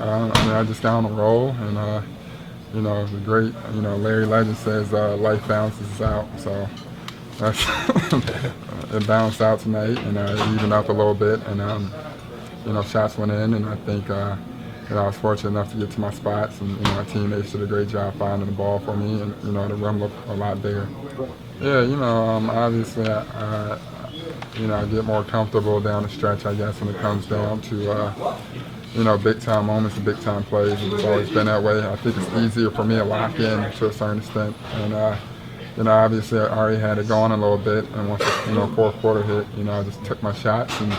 I just got on a roll, and the great, Larry Legend says life balances out. So that's it balanced out tonight, and it evened up a little bit, and shots went in, and I think I was fortunate enough to get to my spots, and my teammates did a great job finding the ball for me, and the rim looked a lot bigger. Yeah, obviously I get more comfortable down the stretch, I guess, when it comes down to big time moments and big time plays. It's always been that way. I think it's easier for me to lock in to a certain extent, and obviously I already had it going a little bit, and once the fourth quarter hit, I just took my shots and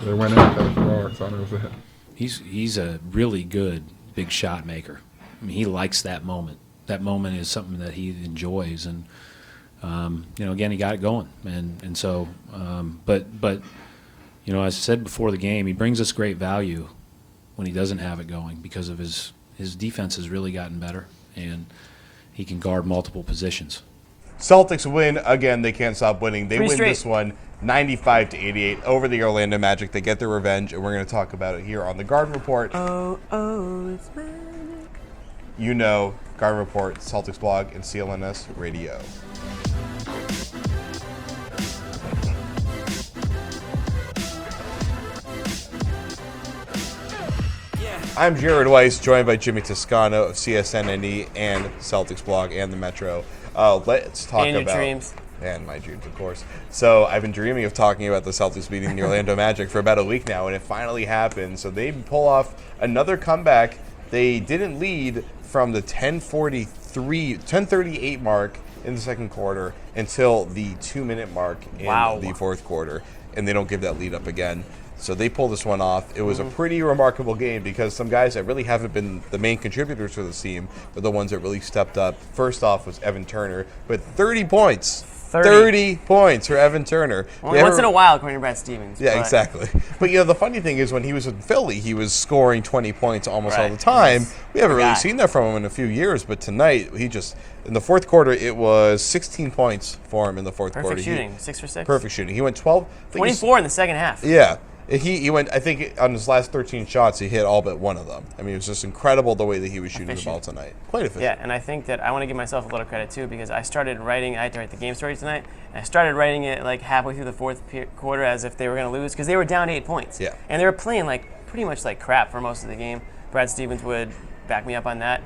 they went in at the floor, so it was a hit. He's a really good big shot maker. I mean, he likes that moment. That moment is something that he enjoys, and again, he got it going, and so, but as I said before the game, he brings us great value when he doesn't have it going because of his defense has really gotten better, and he can guard multiple positions. Celtics win again. They can't stop winning. They win this one 95-88 over the Orlando Magic. They get their revenge, and we're going to talk about it here on the Garden Report. Oh, it's magic. Garden Report, Celtics blog, and CLNS radio. I'm Jared Weiss, joined by Jimmy Toscano of CSNNE and Celtics blog and the Metro. Let's talk and about your dreams. And my dreams, of course. So I've been dreaming of talking about the Celtics beating the Orlando Magic for about a week now, and it finally happened. So they pull off another comeback. They didn't lead from the 10:38 mark in the second quarter until the 2-minute mark in the fourth quarter, and they don't give that lead up again. So they pulled this one off. It was a pretty remarkable game because some guys that really haven't been the main contributors for this team were the ones that really stepped up. First off was Evan Turner with 30 points. 30 points for Evan Turner. Only once in a while, according to Brad Stevens. Yeah, exactly. But the funny thing is when he was in Philly, he was scoring 20 points almost all the time. We haven't really seen that from him in a few years, but tonight he just in the fourth quarter it was 16 points for him in the fourth quarter. Perfect shooting, 6 for 6. Perfect shooting. He went 12. 24 in the second half. Yeah. He went, I think, on his last 13 shots, he hit all but one of them. I mean, it was just incredible the way that he was shooting the ball tonight. Quite efficient. Yeah, and I think that I want to give myself a little credit, too, because I had to write the game story tonight, and I started writing it like halfway through the fourth quarter as if they were going to lose, because they were down 8 points. Yeah. And they were playing pretty much like crap for most of the game. Brad Stevens would back me up on that.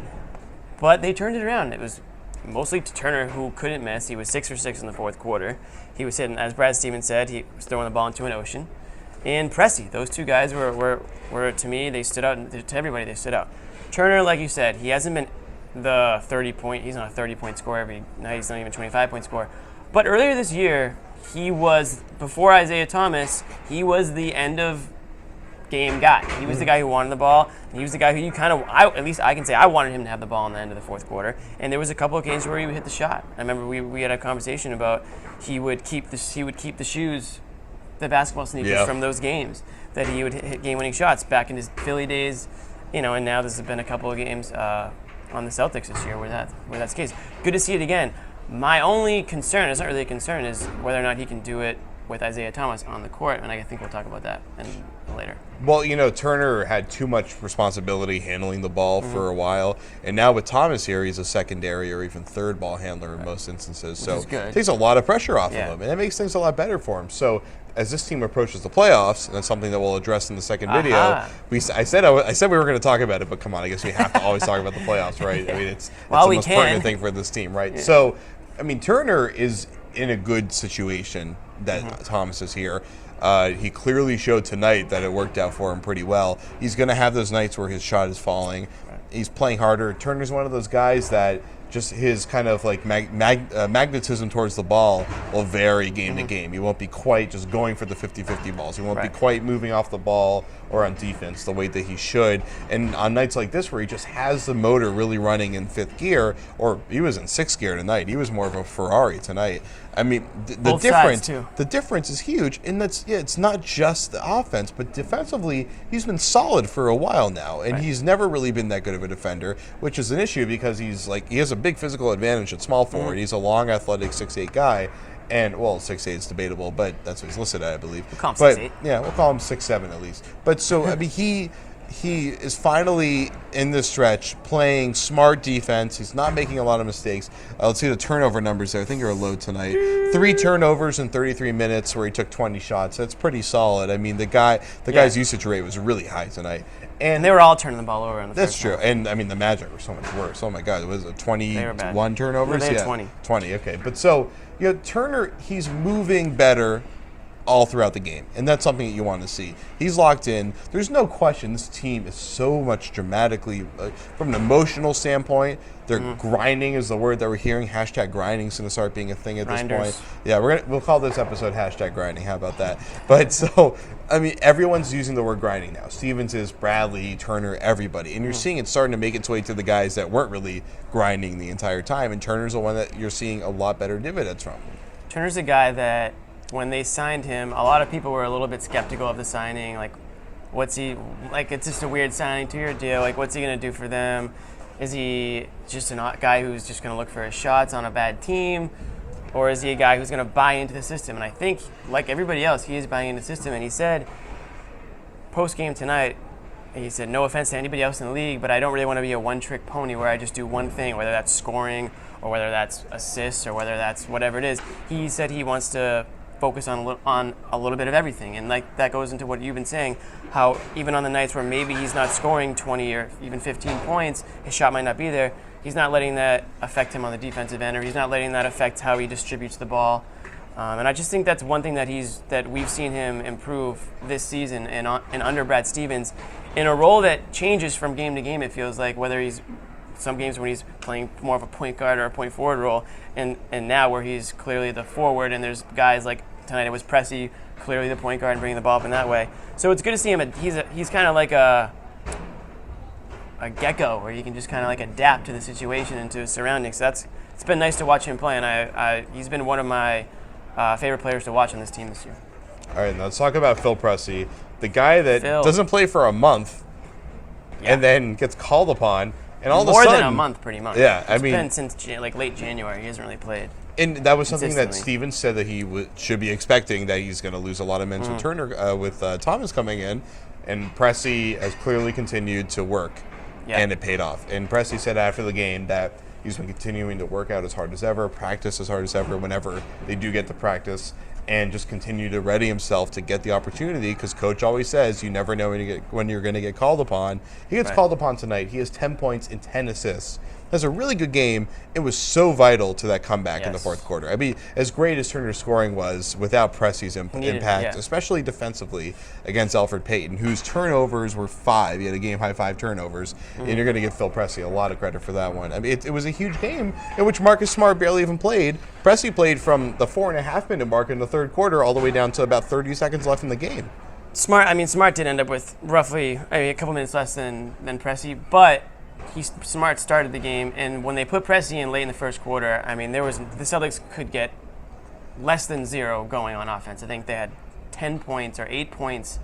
But they turned it around. It was mostly to Turner, who couldn't miss. He was 6 for 6 in the fourth quarter. He was hitting, as Brad Stevens said, he was throwing the ball into an ocean. And Pressy, those two guys were to me, they stood out, to everybody they stood out. Turner, like you said, he hasn't been the 30-point, he's not a 30-point scorer every night, he's not even a 25-point scorer. But earlier this year, he was, before Isaiah Thomas, he was the end of game guy. He was the guy who wanted the ball. He was the guy who you at least I can say I wanted him to have the ball in the end of the fourth quarter. And there was a couple of games where he would hit the shot. I remember we had a conversation about he would keep the shoes, the basketball sneakers from those games, that he would hit game-winning shots back in his Philly days, and now there's been a couple of games on the Celtics this year where that's the case. Good to see it again. My only concern, it's not really a concern, is whether or not he can do it with Isaiah Thomas on the court, and I think we'll talk about that later. Well, Turner had too much responsibility handling the ball for a while, and now with Thomas here, he's a secondary or even third ball handler in most instances. So it takes a lot of pressure off of him, and it makes things a lot better for him. So as this team approaches the playoffs, and that's something that we'll address in the second video, I said we were going to talk about it, but come on, I guess we have to always talk about the playoffs, right? I mean, it's the most pertinent thing for this team, right? Yeah. So, I mean, Turner is in a good situation that Thomas is here. He clearly showed tonight that it worked out for him pretty well. He's going to have those nights where his shot is falling. He's playing harder. Turner's one of those guys that just his kind of magnetism towards the ball will vary game to game. He won't be quite just going for the 50-50 balls. He won't be quite moving off the ball or on defense the way that he should. And on nights like this where he just has the motor really running in fifth gear, or he was in sixth gear tonight. He was more of a Ferrari tonight. I mean, the difference is huge. And it's not just the offense, but defensively, he's been solid for a while now. And he's never really been that good of a defender, which is an issue because he has a big physical advantage at small forward. He's a long, athletic 6'8" guy. And, well, 6'8" is debatable, but that's what he's listed at, I believe. We'll call him but, 6'8". Yeah, we'll call him 6'7" at least. But so, I mean, he is finally in this stretch playing smart defense. He's not making a lot of mistakes. Let's see the turnover numbers there. I think you're low tonight. 3 turnovers in 33 minutes where he took 20 shots. That's pretty solid. I mean, the guy's usage rate was really high tonight. And they were all turning the ball over in the That's first true. half. And, I mean, the Magic were so much worse. Oh, my God. It was a 21 turnovers? They had 20. 20, okay. But so, Turner, he's moving better all throughout the game, and that's something that you want to see. He's locked in. There's no question this team is so much dramatically, from an emotional standpoint, they're grinding is the word that we're hearing. Hashtag grinding is going to start being a thing at this point. Yeah, we'll call this episode hashtag grinding. How about that? But so, I mean, everyone's using the word grinding now. Stevens is, Bradley, Turner, everybody. And you're seeing it starting to make its way to the guys that weren't really grinding the entire time, and Turner's the one that you're seeing a lot better dividends from. Turner's a guy that when they signed him, a lot of people were a little bit skeptical of the signing. Like, it's just a weird signing, 2-year deal. Like, what's he going to do for them? Is he just a guy who's just going to look for his shots on a bad team? Or is he a guy who's going to buy into the system? And I think, like everybody else, he is buying into the system. And he said, post-game tonight, he said, no offense to anybody else in the league, but I don't really want to be a one-trick pony where I just do one thing, whether that's scoring or whether that's assists or whether that's whatever it is. He said he wants to focus on a little bit of everything, and like that goes into what you've been saying, how even on the nights where maybe he's not scoring 20 or even 15 points, his shot might not be there, he's not letting that affect him on the defensive end, or he's not letting that affect how he distributes the ball. And I just think that's one thing that we've seen him improve this season and under Brad Stevens in a role that changes from game to game. It feels like, whether he's some games when he's playing more of a point guard or a point forward role, and now where he's clearly the forward, and there's guys like tonight it was Pressy, clearly the point guard and bringing the ball up in that way. So it's good to see him. He's kind of like a gecko, where he can just kind of like adapt to the situation and to his surroundings. So it's been nice to watch him play, and he's been one of my favorite players to watch on this team this year. All right, now let's talk about Phil Pressy, the guy that doesn't play for a month and then gets called upon. And all of a sudden, more than a month, pretty much. Yeah, it's been since late January. He hasn't really played. And that was something that Stevens said that he should be expecting, that he's going to lose a lot of minutes with Turner, with Thomas coming in, and Pressy has clearly continued to work, and it paid off. And Pressy said after the game that he's been continuing to work out as hard as ever, practice as hard as ever whenever they do get to practice, and just continue to ready himself to get the opportunity, because Coach always says you never know when you're going to get called upon. He gets called upon tonight. He has 10 points and 10 assists. That's a really good game. It was so vital to that comeback in the fourth quarter. I mean, as great as Turner's scoring was, without Pressy's impact, especially defensively against Elfrid Payton, whose turnovers were 5. He had a game-high 5 turnovers, and you're going to give Phil Pressy a lot of credit for that one. I mean, it was a huge game in which Marcus Smart barely even played. Pressy played from the 4.5-minute mark in the third quarter all the way down to about 30 seconds left in the game. Smart did end up with roughly a couple minutes less than Pressy, but Smart started the game, and when they put Pressy in late in the first quarter, I mean, the Celtics could get less than 0 going on offense. I think they had 10 points or 8 points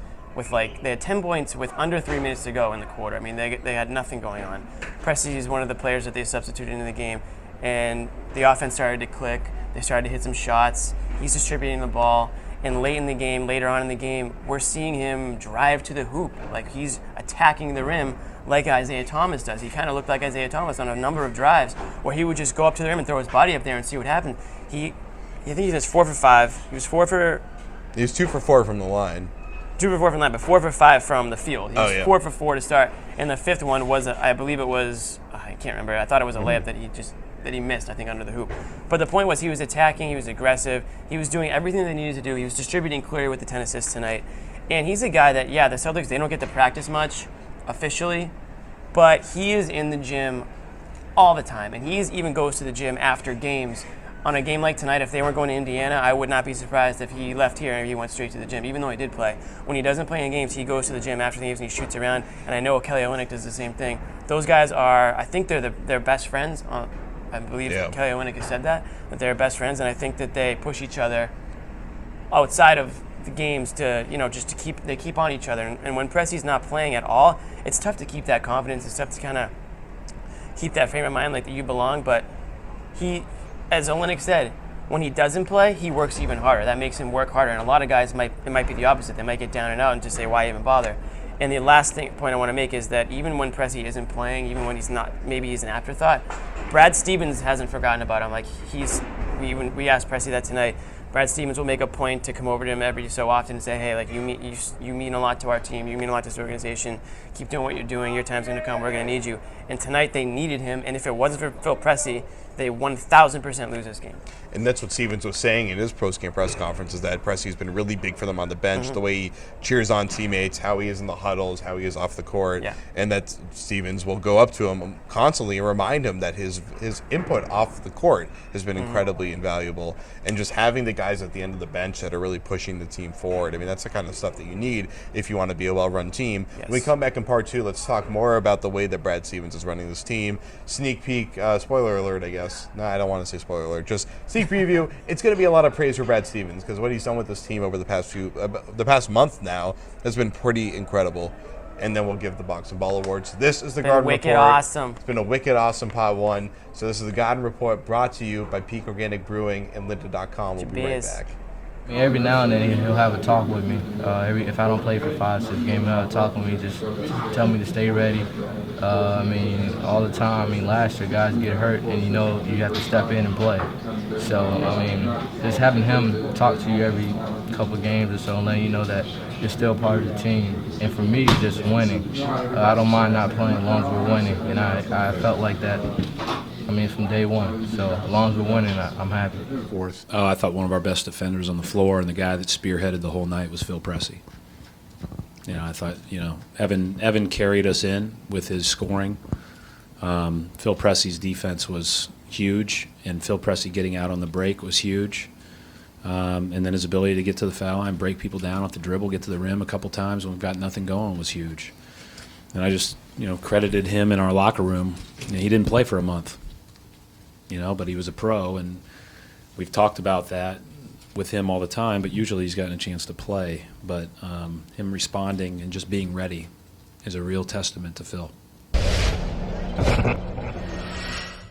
they had 10 points with under 3 minutes to go in the quarter. I mean, they had nothing going on. Pressy is one of the players that they substituted into the game, and the offense started to click. They started to hit some shots. He's distributing the ball, and later on in the game, we're seeing him drive to the hoop. Like, he's attacking the rim like Isaiah Thomas does. He kind of looked like Isaiah Thomas on a number of drives where he would just go up to the rim and throw his body up there and see what happened. I think he was 4 for 5. He was 2 for 4 from the line. 2 for 4 from the line, but 4 for 5 from the field. He was 4 for 4 to start, and the fifth one was, I believe it was, I can't remember. I thought it was a layup that he missed, I think, under the hoop. But the point was, he was attacking, he was aggressive, he was doing everything they needed to do. He was distributing clearly with the 10 assists tonight. And he's a guy that, the Celtics, they don't get to practice much officially, but he is in the gym all the time, and he even goes to the gym after games. On a game like tonight, if they weren't going to Indiana, I would not be surprised if he left here and he went straight to the gym, even though he did play. When he doesn't play in games, he goes to the gym after the games and he shoots around, and I know Kelly Olynyk does the same thing. Those guys I think they're best friends. I believe Kelly Olynyk has said that they're best friends, and I think that they push each other outside of the games to, just to keep on each other. And when Pressy's not playing at all, it's tough to keep that confidence. It's tough to kind of keep that frame of mind like that you belong. But he, as Olynyk said, when he doesn't play, he works even harder. That makes him work harder. And a lot of guys it might be the opposite. They might get down and out and just say, why even bother? And the last point I want to make is that even when Pressy isn't playing, even when he's not, maybe he's an afterthought, Brad Stevens hasn't forgotten about him. Like we asked Pressy that tonight. Brad Stevens will make a point to come over to him every so often and say, hey, like you mean a lot to our team. You mean a lot to this organization. Keep doing what you're doing. Your time's going to come. We're going to need you. And tonight they needed him. And if it wasn't for Phil Pressy, they 1,000% lose this game. And that's what Stevens was saying in his post-game press conference, is that Pressy's been really big for them on the bench, the way he cheers on teammates, how he is in the huddles, how he is off the court, and that Stevens will go up to him constantly and remind him that his input off the court has been incredibly invaluable. And just having the guys at the end of the bench that are really pushing the team forward, I mean, that's the kind of stuff that you need if you want to be a well-run team. When we come back in part 2, let's talk more about the way that Brad Stevens is running this team. Sneak peek, spoiler alert, I guess. No, I don't want to say spoiler alert. Just sneak preview. It's going to be a lot of praise for Brad Stevens, because what he's done with this team over the past month now has been pretty incredible. And then we'll give the Box and Ball Awards. This is the Garden Report. Wicked awesome. It's been a wicked awesome Pod 1. So this is the Garden Report, brought to you by Peak Organic Brewing and Linda.com. We'll be right back. I mean, every now and then he'll have a talk with me. If I don't play for 5-6 games, he'll have a talk with me, just tell me to stay ready. I mean, all the time. I mean, last year guys get hurt, and you know you have to step in and play. So I mean, just having him talk to you every couple of games or so, and letting you know that you're still part of the team. And for me, just winning. I don't mind not playing as long as we're winning, and I felt like that. I mean, from day one. So as long as we're winning, I'm happy. Fourth. Oh, I thought one of our best defenders on the floor, and the guy that spearheaded the whole night was Phil Pressy. You know, I thought, you know, Evan carried us in with his scoring. Phil Pressy's defense was huge, and Phil Pressy getting out on the break was huge. And then his ability to get to the foul line, break people down off the dribble, get to the rim a couple times when we've got nothing going was huge. And I just, you know, credited him in our locker room. You know, he didn't play for a month, you know, but he was a pro, and we've talked about that with him all the time, but usually he's gotten a chance to play. But him responding and just being ready is a real testament to Phil.